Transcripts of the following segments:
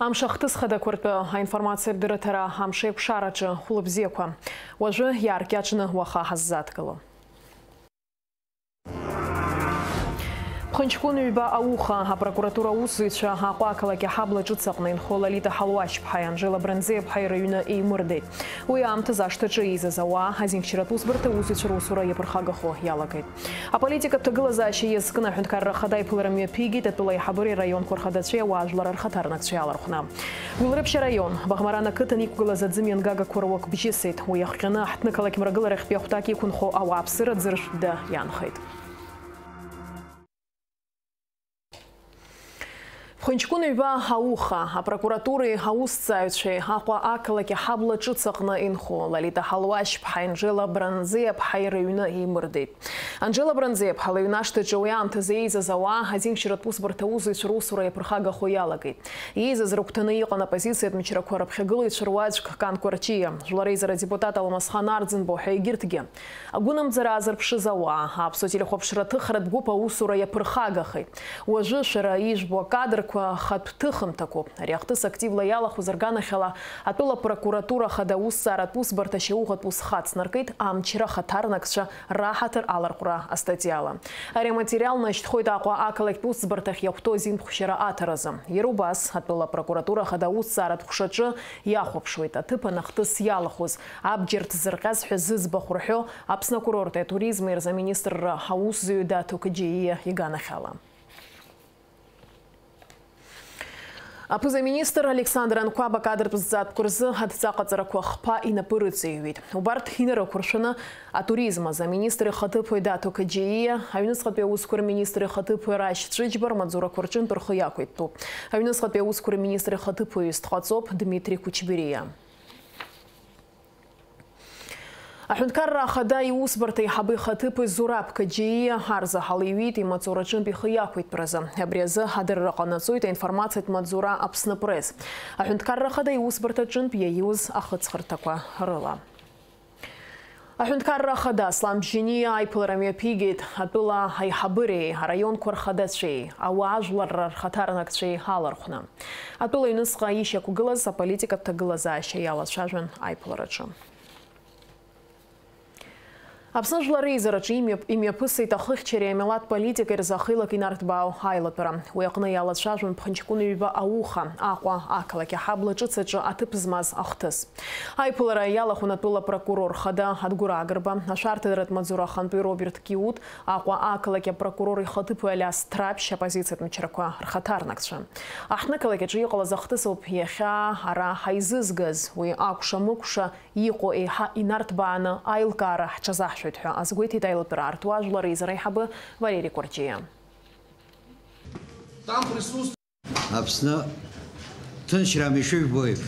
Амшахтыс хадакурту информация бдыратара амшек шарачы хулыбзеква. Уажы яркячны уаха хаззаткало. Пханчкун уйба ауха, а прокуратура усыча аквакалаки хабла чуцапнын холалита халуач пхай Анжела Бранзе пхай района и мурдей. Уямты заштычы иза зауа, азин вчератус бырты усыча русура епрхагахо ялагайт. А политика птыгыла защи езкына хюнткарра хадай пылараме пигит, атпылай хабыри район корхадаче важларар хатарнак чиялархна. Уйлрыпча район, бахмарана кытаник угыла задзимен гага коровок бжесейт, уяхкана хтныкалаки мрагыларах пехтаки кунхо ауапсыра дзырш да янхайт. Пханчкун уйба ауха, а прокуратуры аусцаючи, аква акалаки хабла чуцакна инхо, лалита халуаш пхай Анжела Бранзе пхай района и мурдей. Анжела Бранзе пхай района штычы уямты зейза зауа, азин вчератус бартаузы чурусура епрхага хуялагай. Ейза зруктаны иқан оппозиция мчеракуара пхагылы чуруачк кан кварчия. Жларейзара депутата Ламасхан Ардзин бохай гиртге. Агунам заразар пши зауа, а псотили хопшраты храдгупа усура епрхагахай. Уажы шара ижбо кадр хатптыхым таку. Ряхтыс активла ялах узарганахела, атула прокуратура хадаус саратус барташеухатус хатснаркайт, а мчера хатарнакша рахатыр аларкура астатьяла. Арематериал начтхойт аква акалектус бартах яхто зин пхшера атаразым. Ерубас атула прокуратура хадаус сарат пхшачы яхопшует, а тыпа нахтыс ялахуз. Абджерт зырказ хюзыз бахурхё, апсна курорта туризма и замминистр хаус зюда тукаджии иганахела. Апуза-министр Александр Анкуаба кадр пзат курзы хатцақатзара куахпа и напырыцеювит. Убарт хинера куршына а туризма за министры хатыпы да тукаджии, авинус хатпе ускур министры хатыпы раш чичбар мадзура курчин турхуякуйтту. Авинус хатпе ускур министры хатыпы истхацоп Дмитрий Кучберия. Ахюнткарра хадай усбартай хабы хатыпы зураб каджии харза халивит и мацурачин пихаякуит проза. Абреза хадыр рақанацуйта информация мадзура апсна пресс. Ахюнткарра хадай усбартачин пьеюз ахыцхартаква рыла. Ахюнткарра хада сламджини айпылараме пигит атула айхабыри район корхадачи ауажлар хатарнакчи халархна. Атула юнысқа ища кугылаз а политика тагылаза шаяла шажвен айпыларачы. Абснажлары изарачы имя пысы тахых черемелат политика ирзахылак инартбау хайлатпара. Уяқны ялат шажвын пханчкун уйба ауха, аква акалаки хабла чыцачы атыпзмаз ахтыс. Айпылара ялахун атула прокурор хада адгура агырба, ашартыдырат мадзура ханпы Роберт Киут, аква акалаки прокуроры хатыпы аляс трапща позицият мчараква архатарнакча. Ахнакалаки чиекала захтысылп еха ара хайзызгаз, уй акуша-мукуша ико эха инартбаана айлкара чазах Азгуйти тайлпер артуажлары из райхабы Валерий Курчия. Там присутствует. Абсна тыншрам еще боев.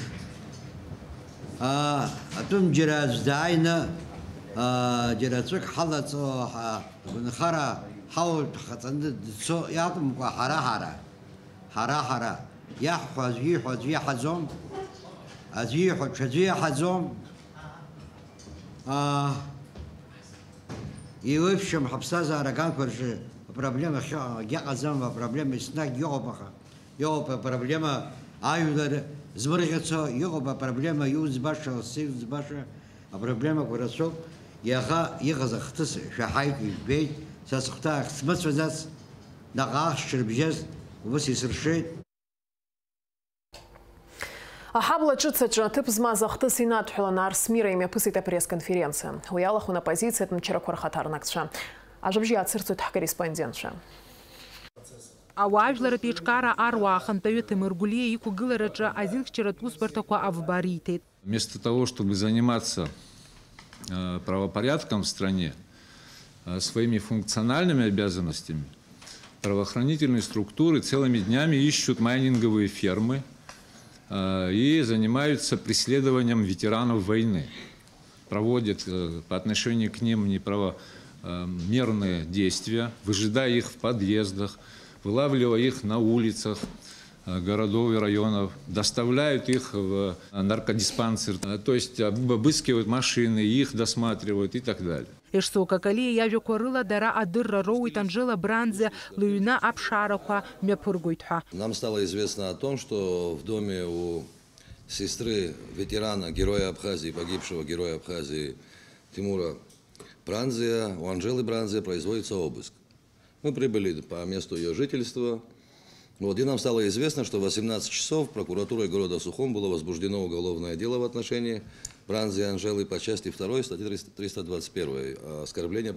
Атум джераз дайна джеразук халацо хара хаул хатанд со ятум хара я хазви хазом азви хазом И в общем, хабсаза араган коржи проблема геазам, проблема снаг йобаха, йоба проблема аюдар змрыгаться, йоба проблема юзбаша, сивзбаша, а проблема корасов яха захтыс шахайт бейт, сасхта смысвазас нагах шрбжез, высисршит. Ахабла чыцача тыпзма захтыс инатхулана арсмира имя пысыта пресс-конференция. Уялаху на позиции от мчеракуар хатарнакша. Ажабжи ацирцует корреспондентша. Ауажлара печкара аруахан тают имыргулия и кугыларача один вчератус партакуа авбаритет. Вместо того, чтобы заниматься правопорядком в стране, своими функциональными обязанностями, правоохранительные структуры целыми днями ищут майнинговые фермы и занимаются преследованием ветеранов войны. Проводят по отношению к ним неправомерные действия, выжидая их в подъездах, вылавливая их на улицах, городов и районов, доставляют их в наркодиспансер, то есть обыскивают машины, их досматривают и так далее. Ишсоука Калия явиақәа рыла дара адырра роуит Анжела Бранзе лыҩны аԥшаарақәа мҩаԥыргоит ҳәа. Нам стало известно о том, что в доме у сестры ветерана, героя Абхазии, погибшего героя Абхазии Тимура Бранзе, у Анжелы Бранзе производится обыск. Мы прибыли по месту ее жительства. И нам стало известно, что в 18 часов прокуратурой города Сухум было возбуждено уголовное дело в отношении Бранзе Анжелы по части 2 статьи 321 оскорбление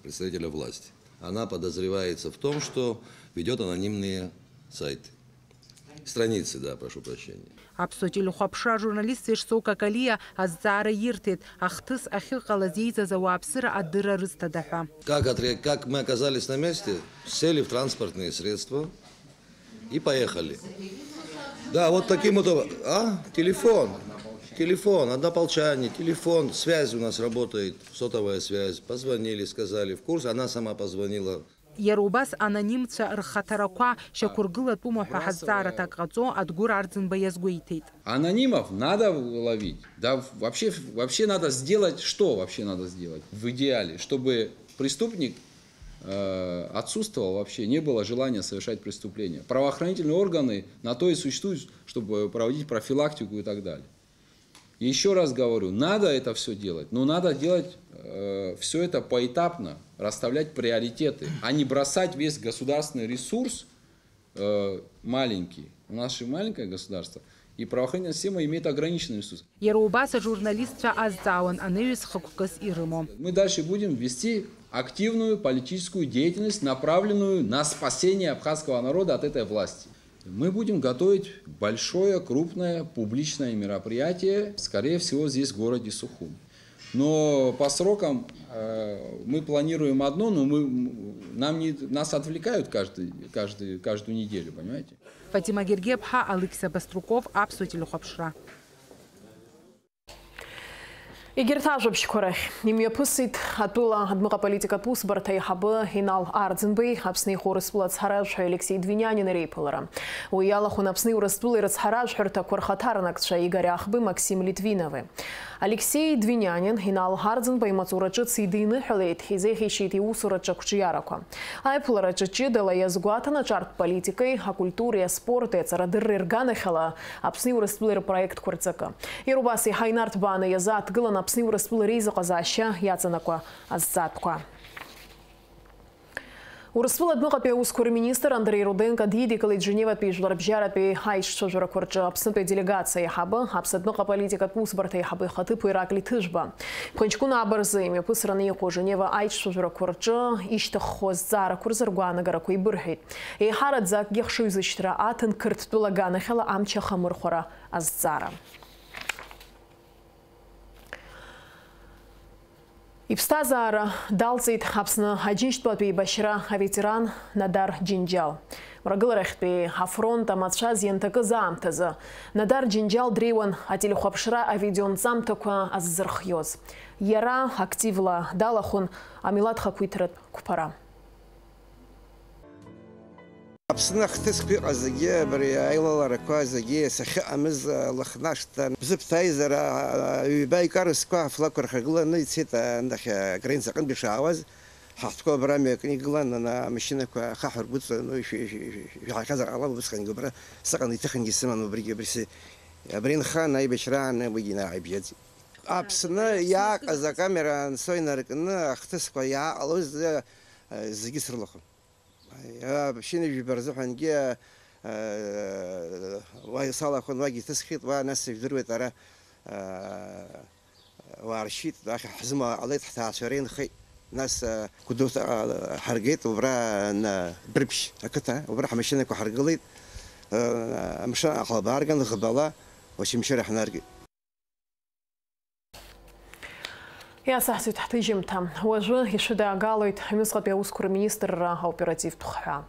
представителя власти. Она подозревается в том, что ведет анонимные сайты. Страницы, да, прошу прощения. Аԥсуа телехәаԥшра журналист Ишсоука Калия азҵаара ирҭеит ахҭыс ахьыҟалаз еизаз ауааԥсыра адырра рызҭада ҳәа. Как мы оказались на месте, сели в транспортные средства и поехали. Да, вот таким вот... Телефон, однополчане, телефон, связь у нас работает, сотовая связь. Позвонили, сказали, в курс, она сама позвонила. Иара убас анонимцәа рхаҭарақәа шьақәыргылатәума ҳәа ҳазҵаарата ҟаҵо Адгәыр Арӡынба иазгәеиҭеит. Анонимов надо ловить. Да, вообще надо сделать, что вообще надо сделать в идеале, чтобы преступник отсутствовал вообще, не было желания совершать преступления. Правоохранительные органы на то и существуют, чтобы проводить профилактику и так далее. И еще раз говорю, надо это все делать, но надо делать все это поэтапно, расставлять приоритеты, а не бросать весь государственный ресурс маленький. У нас же маленькое государство, и правоохранительная система имеет ограниченный ресурс. Мы дальше будем вести активную политическую деятельность, направленную на спасение абхазского народа от этой власти. Мы будем готовить большое, крупное, публичное мероприятие, скорее всего, здесь в городе Сухум. Но по срокам мы планируем одно, но нас отвлекают каждую неделю, понимаете? Фатима Гергебха, Алексей Баструков, Аԥсуа телехәаԥшра. Егерҭ ажәабжьқәа рахь имҩаԥысит атәыла адмыҟа политикатә усбарҭа аиҳабы Инал Арӡынбеи, Аԥсны Ихоурыстәыла ацҳаражәҳәаҩ Алексеи Двинянин реиԥылара. Уи иалахәын Аԥсны Урыстәылеи рыцҳаражәҳәарҭақәа рхаҭарнакцәа Игорь Ахбы, Максим Литвинови. Алексей Двинянин Инал Арӡынба имаҵура ҿыц идиныҳәалеит, изеиӷьишьеит иусураҿы ақәҿиарақәа. Аиԥылараҿы ҷыдала иазгәаҭан аҿартә политикеи, акультуреи, аспорти, аҵарадырреи рганахьала Аԥсны Урыстәылеи рпроектқәа рҵакы. Иара убас еиҳа инарҭбааны иазааҭгылан Аԥсны Урыстәыла реизыҟазаашьа иаҵанакуа азҵаатәқәа. Урыстәыла адмыҟатәи аусқәа рминистр Андрей Руденко дидикылеит Женеватәи жәларбжьаратәи аишьцәажәарақәа рҿы Аԥснытәи аделегациа аиҳабы, Аԥсны политикатә усбарҭа аиҳабы ихаҭыԥ Ираклий Ҭыжба. Ԥхынҷкәына абарзы имҩаԥысраны иҟоу Женева аишьцәажәарақәа рҿы ишьҭахьхо азҵаарақәа рзыргәаанагарақәа иабырҳәеит. Еиҳараӡа акгьы хшыҩзышьҭра аҭынқырҭтәыла аганахьала амч ахамырхәара азҵаара. Иԥсҭазаара далҵит Аԥсны Аџьынџьтәылатәи еибашьра аветеран Надар Џьынџьал. Мрагыларахьтәи афронт амацәаз ианҭакыз аамҭазы Надар Џьынџьал дреиуан ателехәаԥшра авидеонҵамҭақәа аззырхиоз. Иара активла далахәын амилаҭ хақәиҭратә қәԥара. Аԥсны ахҭысқәа иҟаз зегьы абри аилаларақәа зегьы сахьыҟамыз лыхнашҭын бзыԥҭа аизара ҩба икарысқәа афлакқәа рхагыланы ицеит анахь аграница аҟынтәи ишаауаз ҳахҭқәа абра мҩакны игылан амашьынақәа хаҳә ргәыҵаны шәаҳахьазар ҟалап убысҟан абра сыҟан иҭыхынгьы сыман абри нхан аибашьраан уигьы инааибжьаӡит. Аԥсны иааҟаз акамера анцо инаркны ахҭысқәа иааҟалоз зегьы срылахәын. Шьыни жәибарзыҳәангьы салахәын уагьы иҭысхит, нас ижәдыруеит ара уааршьит, ҳзыма ҟалеит, ҳҭаацәа реинхеит, нас Гәдоуҭа ҳаргеит, убра Брыԥшь ақыҭа, убра ҳмашьынақәа ҳаргылеит, амшын аҟалба аарган, ӷбала Уачамшьыра ҳнаргеит. Иасаҳсит ҳҭыжьымҭа. Уажәы ишыдаагалоит аҩныҵҟатәи аусқәа рминистрра аоперативтә хәҳәа.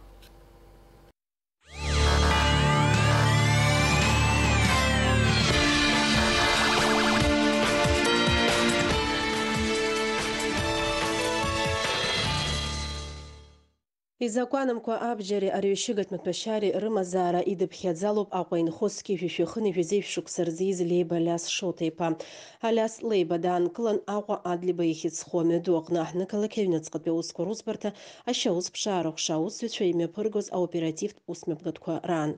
Изакәанымқәа абџьари арҩышьыгатә маҭәашьари рымазаара идыԥхьаӡалоуп Аҟәа инхозгьы шәишәихын ижәазеи шықәса рзиз Леиба Алиас Шоҭа-иԥа. Алиас Леиба даанкылан Аҟәа Адлеиба ихьыӡхо амҩаду аҟны аҳҭнықалақь аҩныҵҟатәи аусқәа русбарҭа ашьаус ԥшаарахәша аусзуҩцәа имҩаԥыргоз аоперативтә усмҩаԥгатәқәа раан.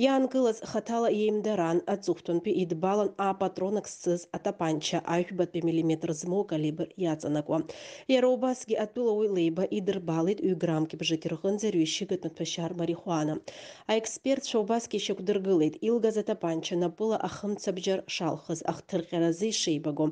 Иаанкылаз хаҭала иеимдаран, аҵыхәтәантәи идбалан апатронак зцыз атапанча аҩҳәбатәи миллиметр змоу калибр иаҵанакуа. Иара убасгьы атәылауаҩ Леиба идырбалеит 2 граммки бжаки рҟынӡа рҩышьыгатә маҭәашьар марихуана. Аекспертцәа убасгьы ишьақәдыргылеит илгаз атапанча напыла ахымцабџьар шалхыз ахҭырҟьаразы ишеибаго.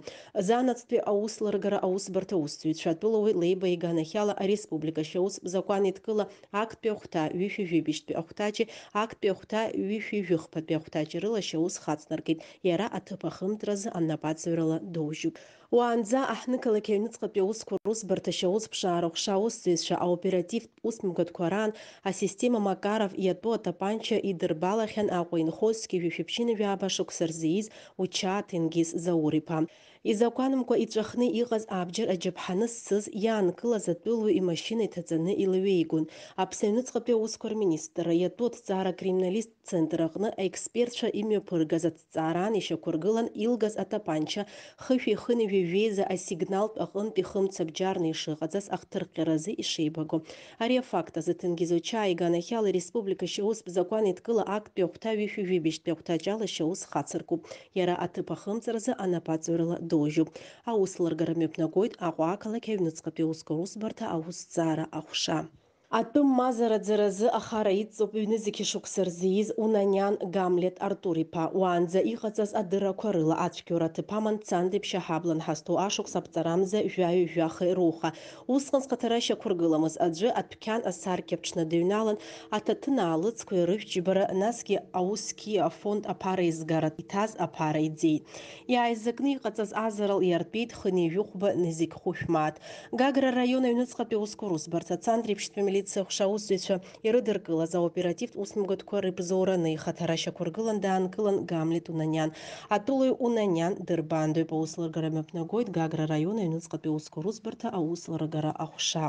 Занацтәи аусларгара аусбарҭа аусзуҩцәа атәылауаҩ Леиба иганахьала ареспублика шьаус бзакәан-еидкыла актәи ахәҭа ҩышәи-жәибжьтәи ахәҭаҷи актәи ахәҭа ҩышәи-жәыхԥатәи ахәҭаҷи рыла шьаус хаҵнаркит. Иара аҭыԥ ахымтразы анапаҵаҩрала доужьуп. Уаанӡа аҳҭнықалақь аҩныҵҟатәи аусқәа русбарҭа шьаус ԥшаарахәша аусзуҩцәа аоперативтә усмҩаԥгатәқәа раан асистема Макаров иатәу атапанча идырбалахьан Аҟәа инхозгьы шәишәиԥшьынажәаба шықәса рзиз Уча Ҭенгиз Заур-иԥа. Изакәанымкәа иҵәахны иҟаз абџьар аџьаԥҳаны зцыз иаанкылаз атәылаҩ имашьына иҭаҵаны илаҩеигон. Аԥсны аҩныҵҟатәи аусқәа рминистрра иатәу аҭҵаара криминалист центр аҟны аекспертцәа имҩаԥыргаз аҭҵаараан ишьақәыргылан илгаз атапанча хышәи-хынҩажәеиза асигналтә аҟынтәи хымцабџьарны ишыҟаҵаз ахҭырҟьаразы ишеибаго. Ари афакт азы Ҭенгиз Уча иганахьала ареспублика шьаус бзакәан-еидкыла актәи ахәҭа ҩышәи-жәибжьтәи ахәҭаҷ ала шьаус хацыркуп. Иара аҭыԥ ахымҵаразы анапаҵаҩрала доужьуп. Аусларгара мҩаԥнагоит Аҟәа ақалақь аҩныҵҟатәи аусқәа русбарҭа аусҭҵаара ахәша. Атәым мазараӡаразы ахара идҵоуп ҩнызқьи шықәса рзиз Унаниан Гамлет Артур-иԥа. Уаанӡа иҟаҵаз адыррақәа рыла ацәгьоура аҭыԥ аман Цандрыԥшьа ҳаблан ҳазҭоу ашықәс аԥҵарамза жәаҩы-жәаха ируха. Усҟан зхаҭара ишьақәыргыламыз аӡәы адәқьан асаркьа аԥҽны дыҩналан аҭаҭын аалыҵқәа ирышәџьбара, насгьы аусқьи афонд аԥара изгара иҭаз аԥара иӡеит. Иааизакны иҟаҵаз азарал иартәеит Хынижәыхәба Низик Хушәмаҭ. Гагра раион аҩныҵҟатәи аусқәа русбарҭа Цандрыԥшьтәи милициа хәша аусзуҩцәа ирыдыркылаз аоперативтә усмҩаԥгатәқәа рыбзоураны ихаҭара шьақәыргылан даанкылан Гамлет Унаниан. Атәылаҩ Унаниан дырбандоуп. Аусларгара мҩаԥнагоит Гагра раион аҩныҵҟатәи аусқәа русбарҭа аусларгара ахәша.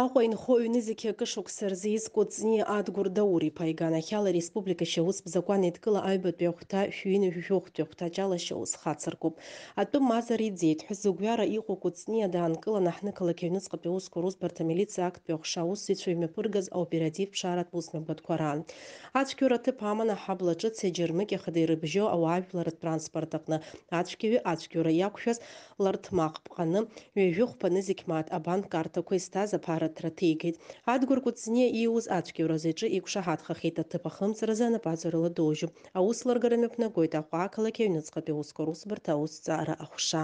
Аҟәа инхо ҩнызқьи акы шықәса рзиз Кәыҵниа Адгәыр Даур-иԥа иганахьала ареспублика шьаус бзакәан-еидкыла аҩбатәи ахәҭа шәҩи-жәохәтәи ахәҭаҷ ала шьаус хацыркуп. Атәым мазара иӡеит ҳәа зыгәҩара иҟоу Кәыҵниа даанкылан аҳҭнықалақь аҩныҵҟатәи аусқәа русбарҭа амилициа актәи ахәша аусзуҩцәа имҩаԥыргаз аоперативтә ԥшааратә усмҩаԥгатәқәа раан. Ацәгьоура аҭыԥ аман аҳабла ҿыц Џьармыкьахада ирыбжьо ауаажәларатә транспорт аҟны. Ацәгьаҩы ацәгьоура иақәшәаз Ларҭмаҟ ԥҟаны ҩажәыхәԥа Нызықь-Мааҭ абанк карҭақәа изҭаз аԥараҭра ҭигеит. Адгәыр Кәыҵниа ииуз ацәгьауразы иҿы иқәшаҳаҭхахьеит. Аҭыԥ ахымҵаразы анапаҵаҩрала доужьуп. Аусларгара мҩаԥнагоит Аҟәа ақалақь аҩныҵҟатәи аусқәа русбарҭа аусҭҵаара ахәша.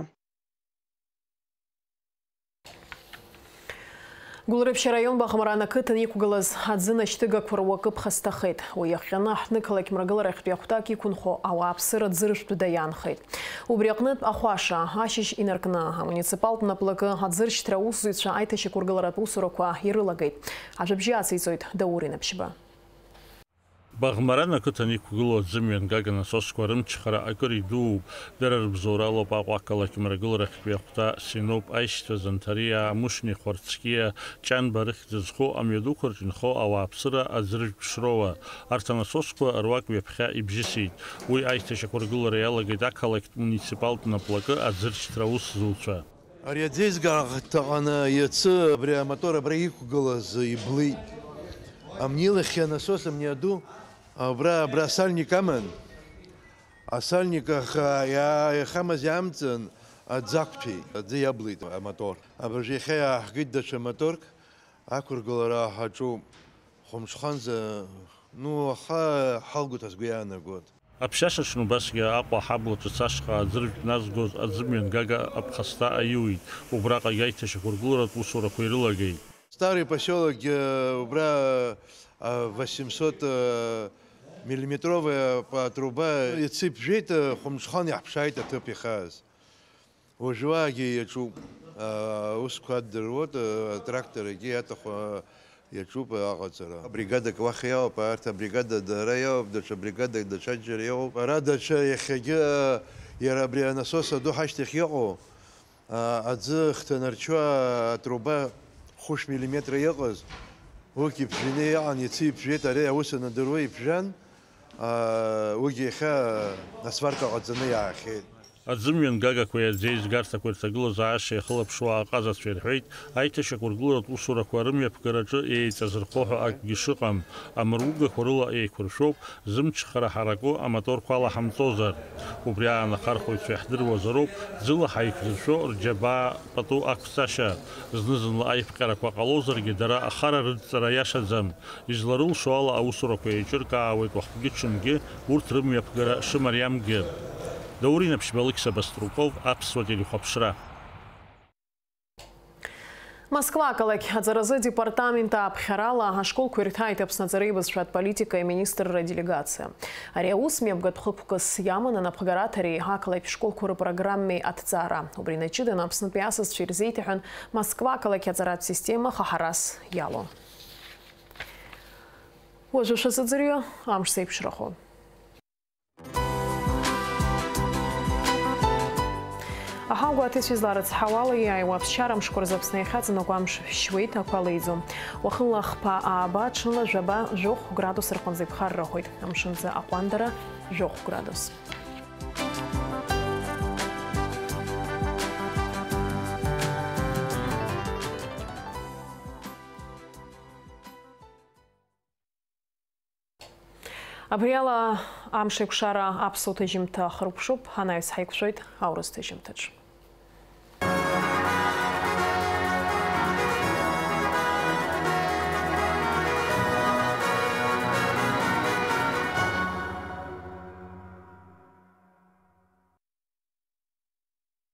Гәылрыԥшьа раион Баӷмаран ақыҭан иқәгылаз аӡын ашьҭыгақәа руакы ԥхасҭахеит. Уи иахҟьаны аҳҭнықалақь мрагыларахьтәи ахәҭак иқәынхо ауааԥсыра ӡыршәтәы даиаанхеит. Убри аҟнытә ахәаша ашьыжь инаркны амуниципалтә наплакы аӡыршьҭра аусзуҩцәа аиҭашьақәыргыларатә усурақәа ирылагеит. Ажәабжьы ациҵоит Даур Инапшьба. Баӷмаран ақыҭан иқәгылоу аӡымҩан гага насосқәа рымчхара акыр идууп. Дара рыбзоуралоуп Аҟәа ақалақь мрагыларахьтәи ахәҭа Синоуп, Аишьцәа, Занҭариа, Мушни, Хәарцкиа, Ҷанба рыхьӡ зху амҩадуқәаҿ инхо ауааԥсыра аӡырҩтә ԥшроуа. Арҭ анасосқәа руак ҩаԥхьа ибжьысит. Уи аиҭашьақәыргылара иалагеит ақалақьтә муниципалтә наплакы аӡыршьҭра усзуҩцәа. Ари аӡеизгараҟны иацы абри амотор абра иқәгылаз иблит. Амнилахьы анасос амниаду абра асальник аман. Асальник иахамаз иамҵан аӡақәҭәеит. Аӡы иаблит амотор. Абыржә иахьа иааҳгеит даҽа моторк. Ақәыргылара ҳаҿуп. Хәымҽханӡа аха ҳалгоит сгәы иаанагоит. Аԥшьашаҽны убасгьы Аҟәа аҳабла ҿыц ашҟа аӡырҩтә назгоз аӡымҩан гага аԥхасҭа аиуит. Убраҟагь аиҭашьақәыргыларатә усурақәа ирылагеит. Старый поселок, убра 800 миллиметровая труба, яцып жеит, хумшхан япшайт аҭыԥ ихаз. Уажәуаагьы иаҿуп, усқәа аддыруот, тракторгьы аҭаху иаҿуп аҟаҵара. Бригадак уахь иауп, арҭ абригада дара иауп, даҽа бригадак даҽаџьара иауп. Ара даҽа иахьагьы иара абри анасос аду ҳашьҭахь иҟоу аӡы хҭанарчуа атруба 5 миллиметр иҟаз, وكي بجيني يعني تصيب بجيت عليه وصل ندروي بجان وكي خا نسفرك قدزني أخي Адзымҩан гагақәа иаӡеизгарҭақәа ирҭагылоз аашьа иахылаԥшуа аҟазацәа ирҳәеит, аиҭашьақәыргыларатә усурақәа рымҩаԥгараҿы еиҵазырхо ҳәа акгьы шыҟам, амругақәа рыла еиқәыршәоуп, зымчхара ҳараку аматорқәа алаҳамҵозар. Убри аанахархәаҩцәа иаҳдыруазароуп, ӡыла ҳаиқәзыршәо рџьабаа пату ақәҵашьа. Зны-зынла аиԥҟьарақәа ҟалозаргьы дара ахара рыдҵара иашаӡам. Изларылшо ала аусурақәа еиҿыркаауеит уахгьы-ҽынгьы урҭ рымҩаԥгара шымариамгьы. Даурина Пшбалыкса Баструков, Аԥсуа телехәаԥшра. Москва қалақь аӡаразы департамент аԥхьарала ашколқәа ирҭааит Аԥсны аҵареибызшәатә политика иминистрра делегациа. Ари аус мҩаԥгатә хықәкыс иаман анапхгараҭа реиҳа ақалақь школқәа рпрограммеи аҭҵаара. Убри наҷыданы Аԥснытәи асасцәа ирзеиҭаҳәан Москва ақалақь аҵаратә система хаҳарас иалон. Уажәы шәазыӡырҩы амш сеиԥшрахо. Аҳауа аҭыцәизларац ҳауала иааиуа аԥсшьара мшқәа рзы Аԥсны иахьаҵанакуа амш шьуеит, ақәа леиӡом. Уахынла хԥа ааба, ҽынла жәаба 7 градус рҟынӡа иԥхаррахоит. Амшынӡа аҟәандара 7 градус. Абриала амш еиқәшара аԥсуа ҭыжьымҭа хыркәшоуп, ҳанаҩс ҳаиқәшәоит аурыс ҭыжьымҭаҿ.